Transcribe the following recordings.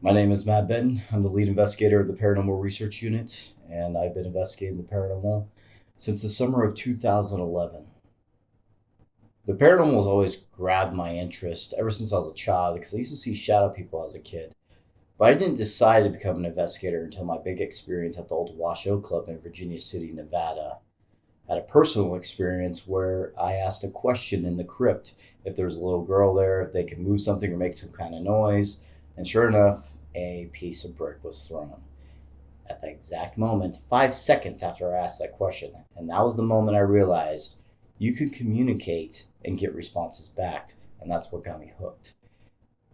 My name is Matt Benton. I'm the lead investigator of the Paranormal Research Unit, and I've been investigating the paranormal since the summer of 2011. The paranormal has always grabbed my interest ever since I was a child because I used to see shadow people as a kid. But I didn't decide to become an investigator until my big experience at the old Washoe Club in Virginia City, Nevada. I had a personal experience where I asked a question in the crypt if there was a little girl there, if they could move something or make some kind of noise. And sure enough, a piece of brick was thrown at the exact moment, 5 seconds after I asked that question. And that was the moment I realized you can communicate and get responses back. And that's what got me hooked.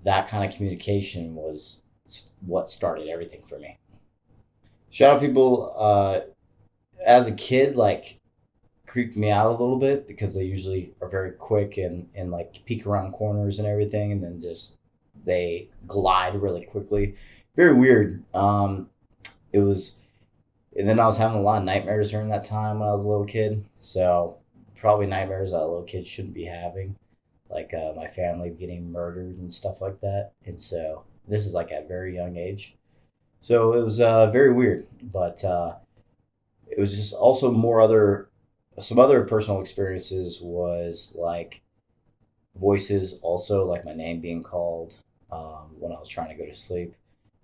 That kind of communication was what started everything for me. Shadow people, as a kid, like, creeped me out a little bit because they usually are very quick and like peek around corners and everything, and then just they glide really quickly. Very weird. It was, and then I was having a lot of nightmares during that time when I was a little kid. So probably nightmares that a little kid shouldn't be having, like my family getting murdered and stuff like that. And so this is like at a very young age. So it was very weird, but it was just also more other some other personal experiences was like voices, also like my name being called when I was trying to go to sleep,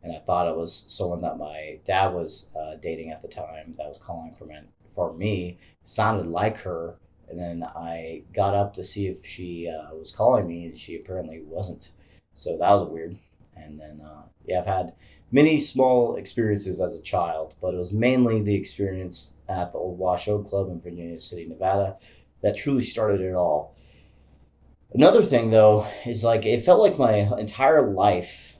and I thought it was someone that my dad was dating at the time that was calling for me. It sounded like her, and then I got up to see if she was calling me, and she apparently wasn't. So that was weird. And then yeah, I've had many small experiences as a child, but it was mainly the experience at the old Washoe Club in Virginia City, Nevada, that truly started it all. Another thing, though, is like it felt like my entire life.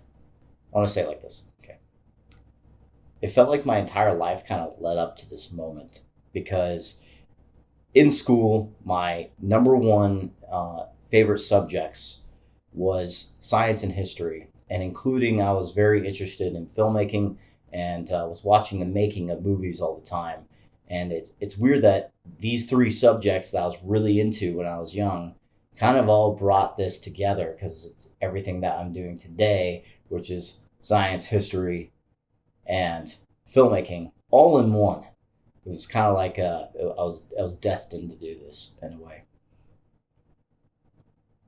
I want to say it like this. Okay. It felt like my entire life kind of led up to this moment because in school, my number one favorite subjects was science and history, and including I was very interested in filmmaking and was watching the making of movies all the time. And it's weird that these three subjects that I was really into when I was young kind of all brought this together because it's everything that I'm doing today, which is science, history, and filmmaking all in one. It was kind of like I was destined to do this in a way.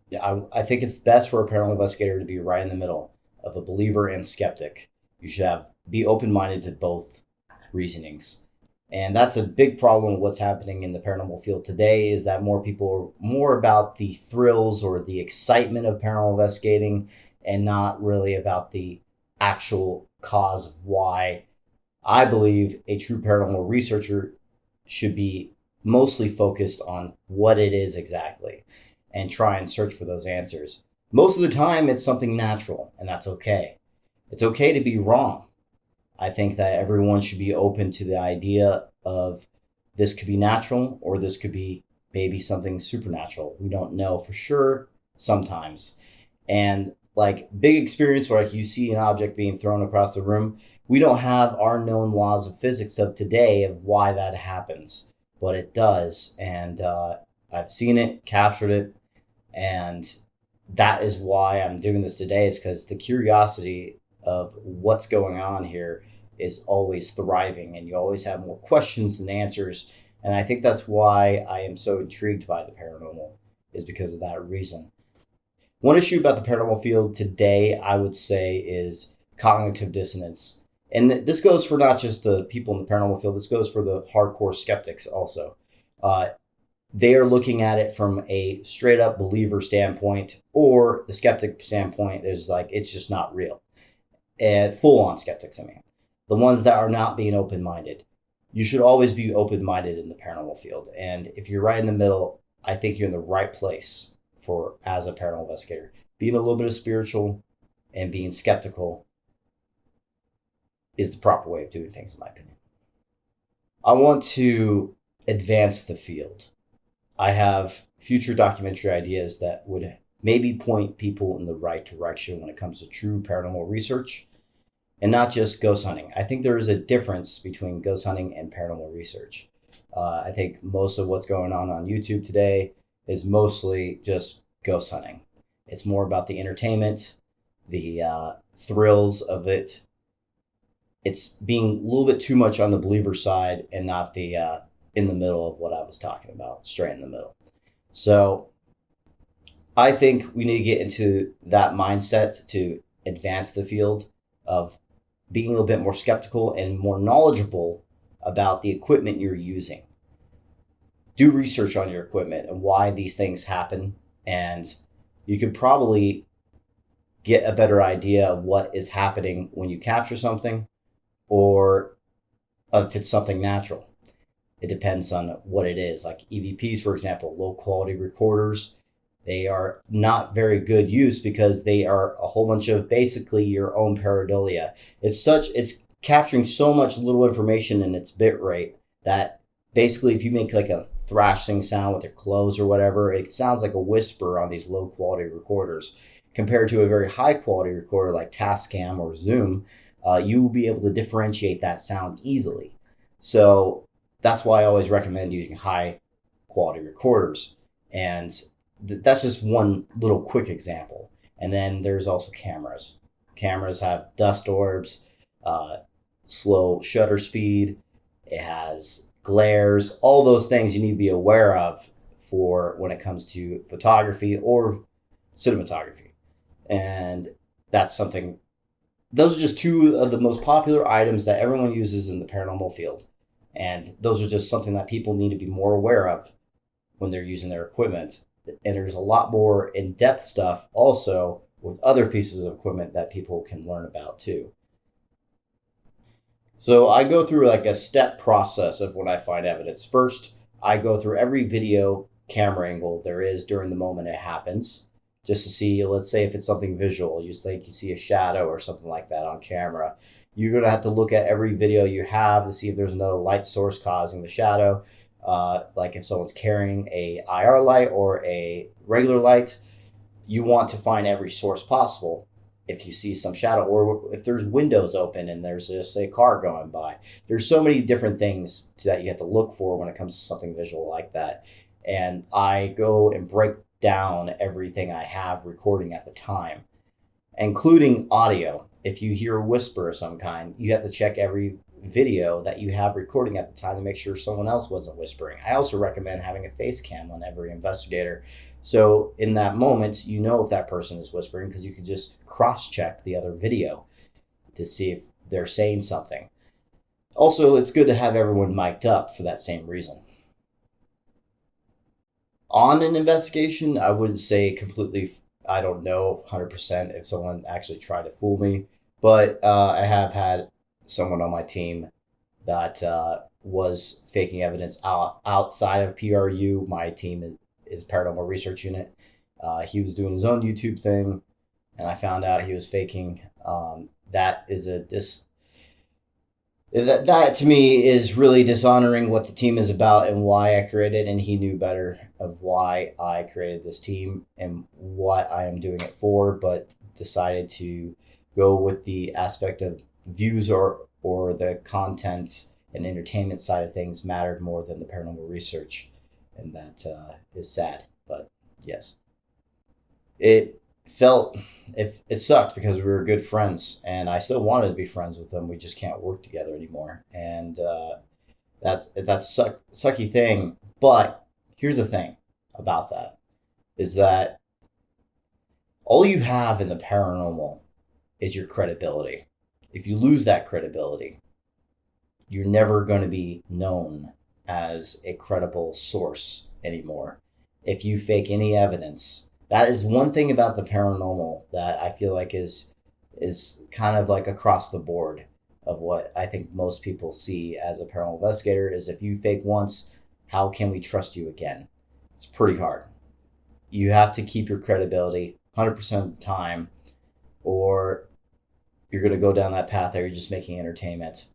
Yeah, I think it's best for a paranormal investigator to be right in the middle of a believer and skeptic. You should have be open minded to both reasonings. And that's a big problem with what's happening in the paranormal field today is that more people are more about the thrills or the excitement of paranormal investigating and not really about the actual cause of why I believe a true paranormal researcher should be mostly focused on what it is exactly and try and search for those answers. Most of the time, it's something natural, and that's okay. It's okay to be wrong. I think that everyone should be open to the idea of this could be natural or this could be maybe something supernatural. We don't know for sure sometimes. And like big experience where like you see an object being thrown across the room, we don't have our known laws of physics of today of why that happens, but it does. And I've seen it, captured it, and that is why I'm doing this today. Is because the curiosity of what's going on here is always thriving, and you always have more questions than answers. And I think that's why I am so intrigued by the paranormal, is because of that reason. One issue about the paranormal field today, I would say, is cognitive dissonance. And this goes for not just the people in the paranormal field, this goes for the hardcore skeptics also. Uh, they are looking at it from a straight up believer standpoint or the skeptic standpoint. There's like, it's just not real. And full on skeptics, I mean. The ones that are not being open minded. You should always be open minded in the paranormal field. And if you're right in the middle, I think you're in the right place for as a paranormal investigator. Being a little bit of spiritual and being skeptical is the proper way of doing things, in my opinion. I want to advance the field. I have future documentary ideas that would maybe point people in the right direction when it comes to true paranormal research and not just ghost hunting. I think there is a difference between ghost hunting and paranormal research. I think most of what's going on YouTube today is mostly just ghost hunting. It's more about the entertainment the thrills of it. It's being a little bit too much on the believer side and not the in the middle of what I was talking about, straight in the middle. So I think we need to get into that mindset to advance the field of being a little bit more skeptical and more knowledgeable about the equipment you're using. Do research on your equipment and why these things happen, and you could probably get a better idea of what is happening when you capture something, or if it's something natural. It depends on what it is. Like EVPs, for example, low quality recorders, they are not very good use because they are a whole bunch of basically your own pareidolia. It's capturing so much little information in its bit rate that basically if you make like a thrashing sound with your clothes or whatever, it sounds like a whisper on these low quality recorders. Compared to a very high quality recorder like Tascam or Zoom, you will be able to differentiate that sound easily. So that's why I always recommend using high quality recorders. And that's just one little quick example. And then there's also cameras. Cameras have dust orbs, slow shutter speed. It has glares, all those things you need to be aware of for when it comes to photography or cinematography. And that's something, those are just two of the most popular items that everyone uses in the paranormal field. And those are just something that people need to be more aware of when they're using their equipment. And there's a lot more in-depth stuff also with other pieces of equipment that people can learn about too. So I go through like a step process of when I find evidence. First, I go through every video camera angle there is during the moment it happens, just to see, let's say if it's something visual, you think you see a shadow or something like that on camera. You're going to have to look at every video you have to see if there's another light source causing the shadow. Like if someone's carrying a IR light or a regular light, you want to find every source possible. If you see some shadow, or if there's windows open and there's just a car going by, there's so many different things that you have to look for when it comes to something visual like that. And I go and break down everything I have recording at the time, including audio. If you hear a whisper of some kind, you have to check every video that you have recording at the time to make sure someone else wasn't whispering. I also recommend having a face cam on every investigator. So in that moment, you know if that person is whispering because you can just cross-check the other video to see if they're saying something. Also, it's good to have everyone mic'd up for that same reason. On an investigation, I wouldn't say completely, I don't know 100% if someone actually tried to fool me, but I have had someone on my team that was faking evidence outside of PRU. My team is Paranormal Research Unit. He was doing his own YouTube thing, and I found out he was faking. That is that to me is really dishonoring what the team is about and why I created, and he knew better of why I created this team and what I am doing it for, but decided to go with the aspect of views or the content and entertainment side of things mattered more than the paranormal research. And that is sad, but yes. It sucked because we were good friends, and I still wanted to be friends with them. We just can't work together anymore, and that's sucky thing. But here's the thing about that is that all you have in the paranormal is your credibility. If you lose that credibility, you're never going to be known as a credible source anymore. If you fake any evidence, that is one thing about the paranormal that I feel like is kind of like across the board of what I think most people see as a paranormal investigator is if you fake once, how can we trust you again? It's pretty hard. You have to keep your credibility 100% of the time, or you're going to go down that path that you're just making entertainment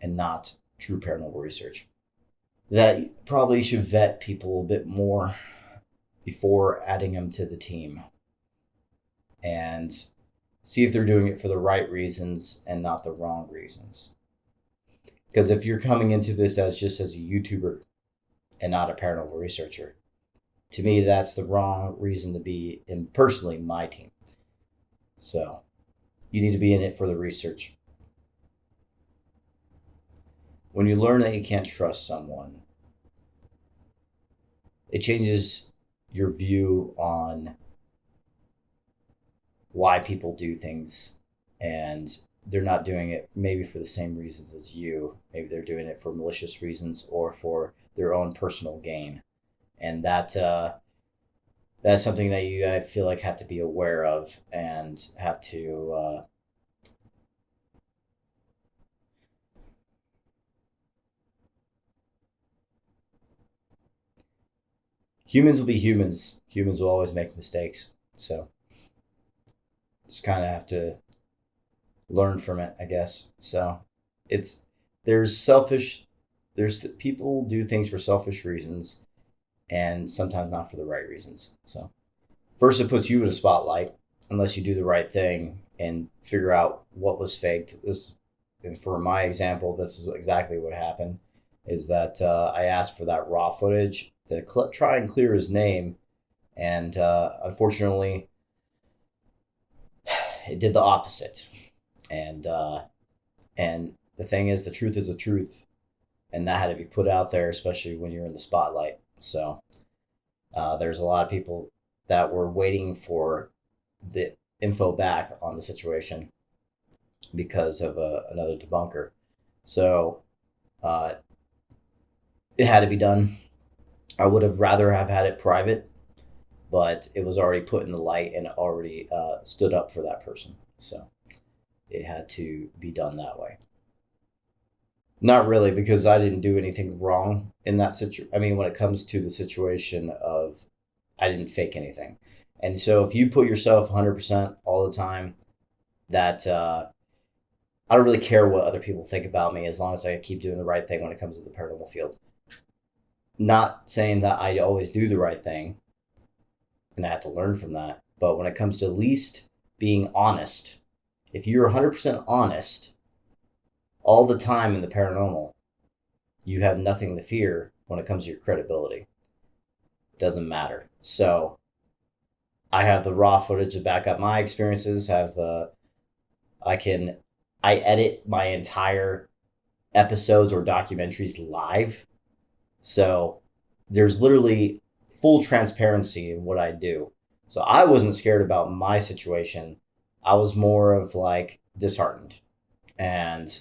and not true paranormal research. That you probably should vet people a bit more before adding them to the team and see if they're doing it for the right reasons and not the wrong reasons. Because if you're coming into this as just as a YouTuber and not a paranormal researcher, to me, that's the wrong reason to be in personally my team. So you need to be in it for the research. When you learn that you can't trust someone, it changes your view on why people do things, and they're not doing it maybe for the same reasons as you. Maybe they're doing it for malicious reasons or for their own personal gain, and that's something that you, I feel like, have to be aware of and have to. Humans will be humans. Humans will always make mistakes, so just kind of have to learn from it, I guess. So it's there's selfish. There's people do things for selfish reasons, and sometimes not for the right reasons. So first, it puts you in a spotlight unless you do the right thing and figure out what was faked. This, and for my example, this is exactly what happened. Is that I asked for that raw footage to try and clear his name, and unfortunately, it did the opposite. And and the thing is, the truth is the truth, and that had to be put out there, especially when you're in the spotlight. So there's a lot of people that were waiting for the info back on the situation because of another debunker. So uh, it had to be done. I would have rather have had it private, but it was already put in the light and already stood up for that person. So it had to be done that way. Not really, because I didn't do anything wrong in that situation. I mean, when it comes to the situation of I didn't fake anything. And so if you put yourself 100% all the time, that I don't really care what other people think about me as long as I keep doing the right thing when it comes to the paranormal field. Not saying that I always do the right thing, and I have to learn from that. But when it comes to at least being honest, if you're 100% honest all the time in the paranormal, you have nothing to fear when it comes to your credibility. It doesn't matter. So I have the raw footage to back up my experiences. I edit my entire episodes or documentaries live. So there's literally full transparency in what I do. So I wasn't scared about my situation. I was more of like disheartened. And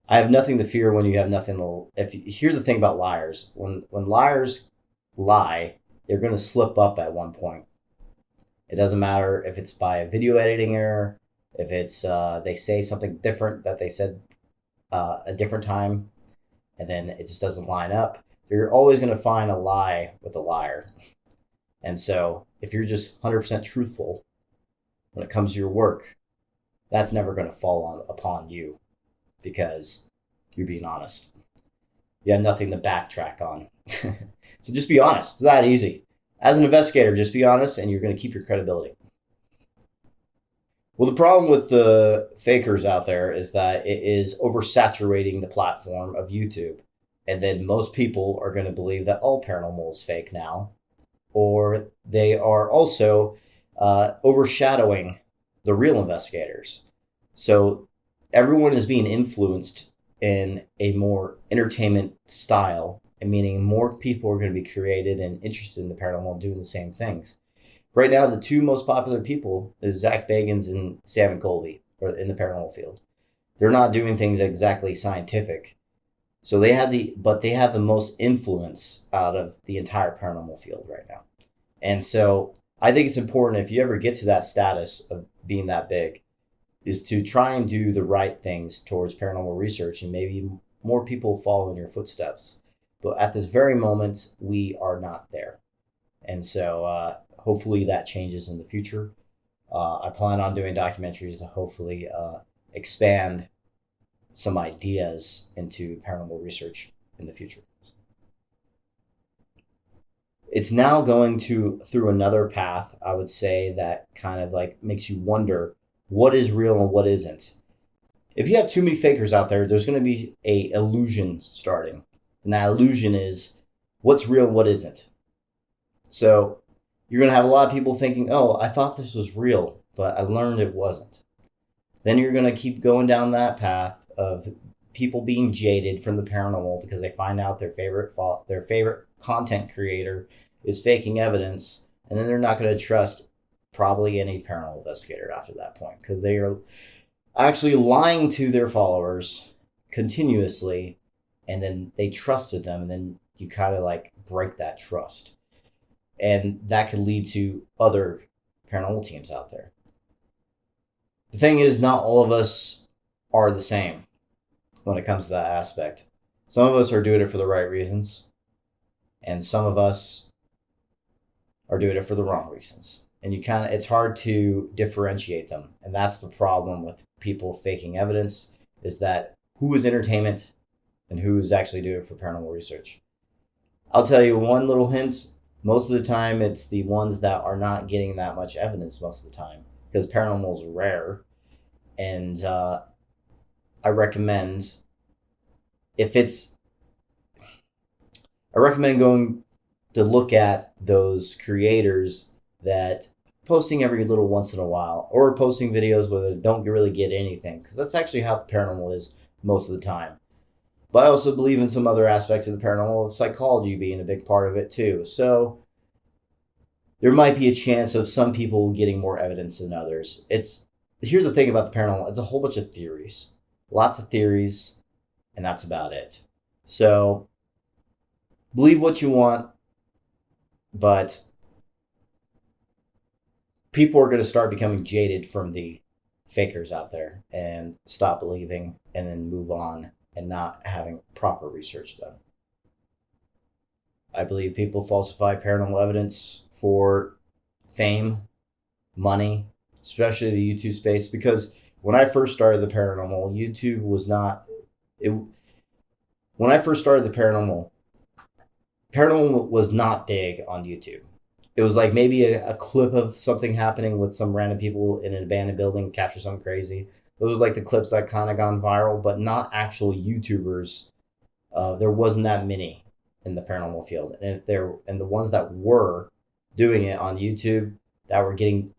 I have nothing to fear when you have nothing to. Here's the thing about liars: when liars lie, they're going to slip up at one point. It doesn't matter if it's by a video editing error, if it's they say something different that they said a different time, and then it just doesn't line up. You're always going to find a lie with a liar. And so if you're just 100% truthful when it comes to your work, that's never going to fall upon you because you're being honest. You have nothing to backtrack on. So just be honest. It's that easy. As an investigator, just be honest and you're going to keep your credibility. Well, the problem with the fakers out there is that it is oversaturating the platform of YouTube. And then most people are going to believe that all paranormal is fake now. Or they are also overshadowing the real investigators. So everyone is being influenced in a more entertainment style, and meaning more people are going to be created and interested in the paranormal and doing the same things. Right now, the two most popular people is Zach Bagans and Sam Colby, or in the paranormal field. They're not doing things exactly scientific, so they have the most influence out of the entire paranormal field right now. And so I think it's important, if you ever get to that status of being that big, is to try and do the right things towards paranormal research, and maybe more people follow in your footsteps. But at this very moment, we are not there. And so hopefully that changes in the future. I plan on doing documentaries to hopefully expand some ideas into paranormal research in the future. It's now going through another path, I would say, that kind of like makes you wonder what is real and what isn't. If you have too many fakers out there, there's going to be a illusion starting. And that illusion is what's real and what isn't. So you're going to have a lot of people thinking, oh, I thought this was real, but I learned it wasn't. Then you're going to keep going down that path of people being jaded from the paranormal because they find out their favorite content creator is faking evidence, and then they're not going to trust probably any paranormal investigator after that point because they are actually lying to their followers continuously, and then they trusted them, and then you kind of like break that trust, and that could lead to other paranormal teams out there. The thing is, not all of us are the same when it comes to that aspect. Some of us are doing it for the right reasons, and some of us are doing it for the wrong reasons. And it's hard to differentiate them. And that's the problem with people faking evidence, is that who is entertainment and who is actually doing it for paranormal research. I'll tell you one little hint. Most of the time, it's the ones that are not getting that much evidence most of the time, because paranormal is rare. And I recommend going to look at those creators that posting every little once in a while, or posting videos where they don't really get anything, because that's actually how the paranormal is most of the time. But I also believe in some other aspects of the paranormal, of psychology being a big part of it too. So there might be a chance of some people getting more evidence than others. Here's the thing about the paranormal. It's a whole bunch of theories. Lots of theories, and that's about it. So believe what you want, but people are going to start becoming jaded from the fakers out there and stop believing and then move on and not having proper research done. I believe people falsify paranormal evidence for fame, money, especially the YouTube space, because when I first started the paranormal, YouTube was not it. When I first started the paranormal was not big on YouTube. It was like maybe a clip of something happening with some random people in an abandoned building, capture something crazy. Those are like the clips that kind of gone viral, but not actual YouTubers. There wasn't that many in the paranormal field, and the ones that were doing it on YouTube that were getting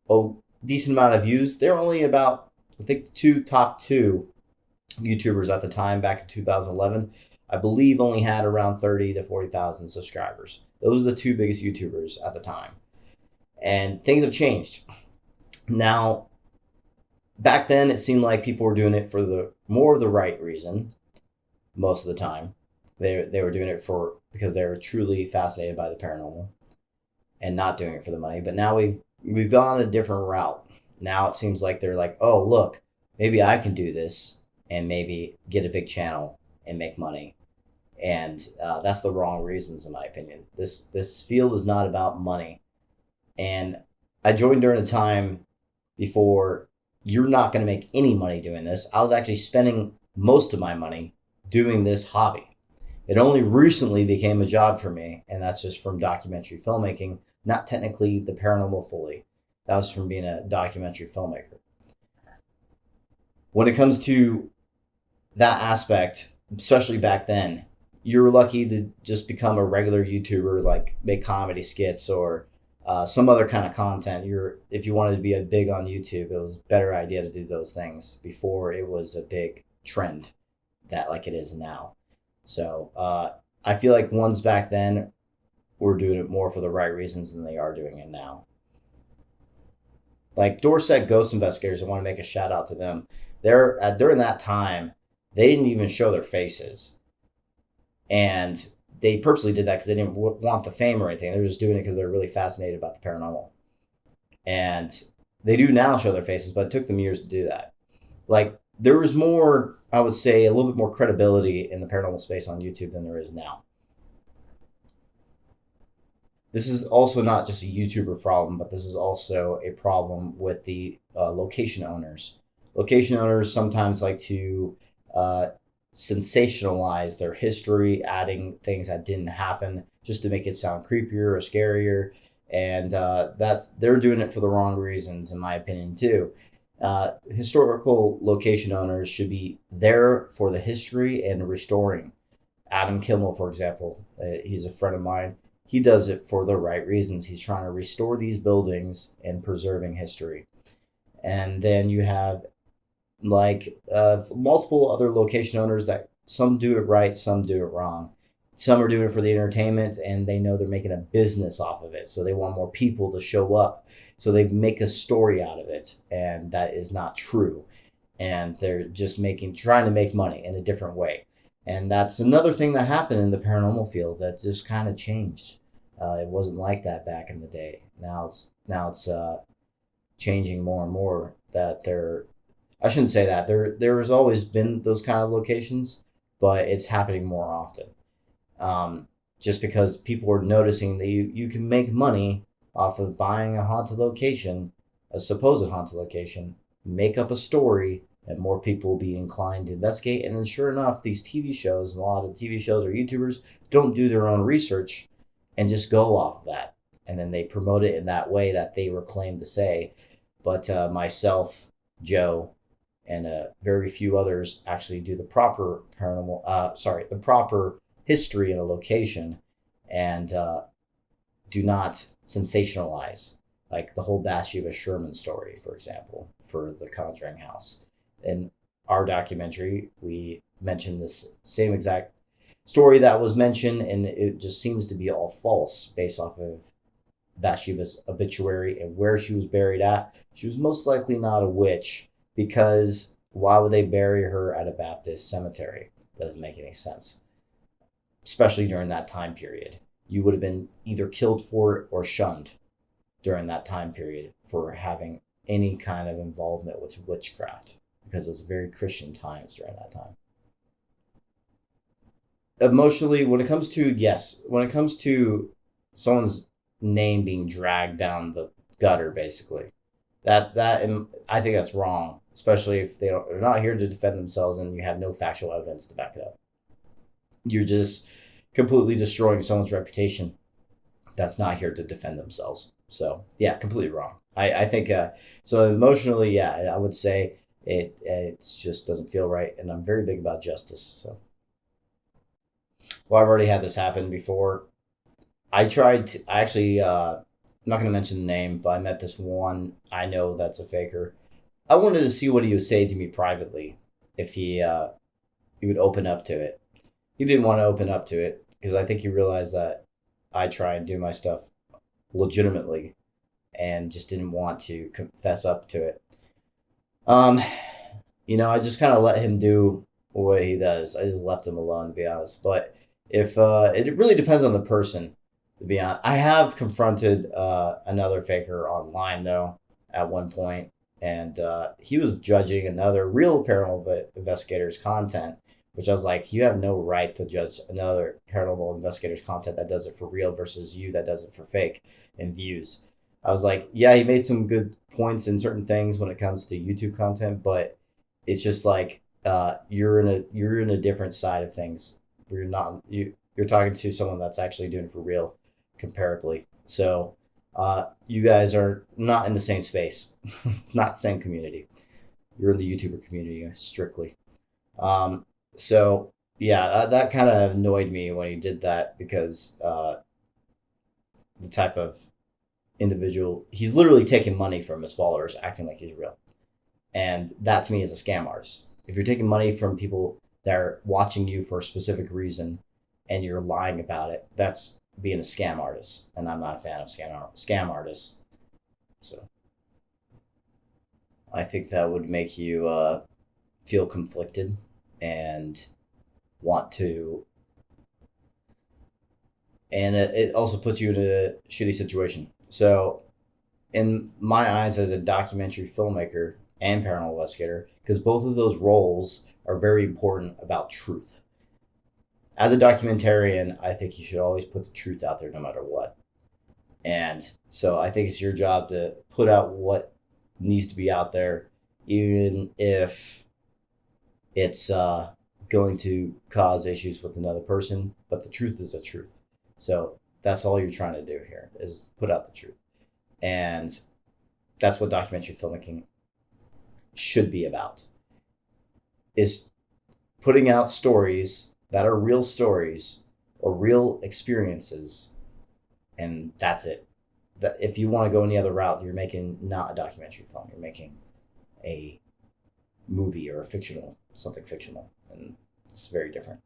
a decent amount of views, they're only about, I think, the top two YouTubers at the time back in 2011. I believe only had around 30 to 40,000 subscribers. Those are the two biggest YouTubers at the time. And things have changed. Now, back then, it seemed like people were doing it for the more of the right reason most of the time. They were doing it because they were truly fascinated by the paranormal and not doing it for the money. But now we've gone a different route. Now it seems like they're like, oh, look, maybe I can do this and maybe get a big channel and make money. And that's the wrong reasons, in my opinion. This field is not about money. And I joined during a time before you're not going to make any money doing this. I was actually spending most of my money doing this hobby. It only recently became a job for me, and that's just from documentary filmmaking, not technically the paranormal fully. That was from being a documentary filmmaker. When it comes to that aspect, especially back then, you were lucky to just become a regular YouTuber, like make comedy skits or some other kind of content. If you wanted to be big on YouTube, it was a better idea to do those things before it was a big trend that like it is now. So I feel like ones back then were doing it more for the right reasons than they are doing it now. Like Dorset Ghost Investigators, I want to make a shout out to them. During that time, they didn't even show their faces. And they purposely did that because they didn't want the fame or anything. They were just doing it because they're really fascinated about the paranormal. And they do now show their faces, but it took them years to do that. Like, there was more, I would say, a little bit more credibility in the paranormal space on YouTube than there is now. This is also not just a YouTuber problem, but this is also a problem with the location owners. Location owners sometimes like to sensationalize their history, adding things that didn't happen just to make it sound creepier or scarier. And they're doing it for the wrong reasons, in my opinion, too. Historical location owners should be there for the history and restoring. Adam Kimmel, for example, he's a friend of mine. He does it for the right reasons. He's trying to restore these buildings and preserving history. And then you have multiple other location owners that some do it right, some do it wrong. Some are doing it for the entertainment and they know they're making a business off of it. So they want more people to show up. So they make a story out of it. And that is not true. And they're just trying to make money in a different way. And that's another thing that happened in the paranormal field that just kind of changed. It wasn't like that back in the day. Now it's changing more and more. I shouldn't say that there has always been those kind of locations, but it's happening more often. Just because people are noticing that you can make money off of buying a haunted location, a supposed haunted location, make up a story, and more people will be inclined to investigate. And then sure enough, these TV shows, and a lot of TV shows or YouTubers don't do their own research and just go off of that. And then they promote it in that way that they were claimed to say. But myself, Joe, and very few others actually do the proper the proper history in a location and do not sensationalize. Like the whole Bathsheba Sherman story, for example, for the Conjuring House. In our documentary, we mentioned this same exact story that was mentioned, and it just seems to be all false based off of Bathsheba's obituary and where she was buried at. She was most likely not a witch, because why would they bury her at a Baptist cemetery? Doesn't make any sense, especially during that time period. You would have been either killed for it or shunned during that time period for having any kind of involvement with witchcraft, because it was very Christian times during that time. Emotionally, when it comes to someone's name being dragged down the gutter, basically, that I think that's wrong, especially if they're not here to defend themselves and you have no factual evidence to back it up. You're just completely destroying someone's reputation that's not here to defend themselves. So yeah, completely wrong. I think so emotionally, yeah, I would say it just doesn't feel right, and I'm very big about justice. So, well, I've already had this happen before. I actually, I'm not going to mention the name, but I met this one I know that's a faker. I wanted to see what he would say to me privately if he would open up to it. He didn't want to open up to it because I think he realized that I try and do my stuff legitimately and just didn't want to confess up to it. Um, I just kind of let him do what he does. I just left him alone, to be honest. But if it really depends on the person, to be honest. I have confronted another faker online though at one point, and he was judging another real paranormal investigator's content, which I was like, you have no right to judge another paranormal investigator's content that does it for real versus you that does it for fake and views. I was like, yeah, he made some good points in certain things when it comes to YouTube content, but it's just like you're in a different side of things. You're talking to someone that's actually doing it for real, comparably. So you guys are not in the same space. It's not the same community. You're in the YouTuber community strictly. So yeah, that kind of annoyed me when he did that, because the type of individual, he's literally taking money from his followers, acting like he's real, and that to me is a scam artist. If you're taking money from people that are watching you for a specific reason and you're lying about it, that's being a scam artist, and I'm not a fan of scam artists. So I think that would make you feel conflicted and want to, and it also puts you in a shitty situation. So in my eyes, as a documentary filmmaker and paranormal investigator, because both of those roles are very important about truth. As a documentarian, I think you should always put the truth out there no matter what. And so I think it's your job to put out what needs to be out there, even if it's going to cause issues with another person. But the truth is the truth. So that's all you're trying to do here, is put out the truth. And that's what documentary filmmaking should be about, is putting out stories that are real stories or real experiences and that's it. That if you want to go any other route, you're making not a documentary film. You're making a movie or a fictional, something fictional, and it's very different.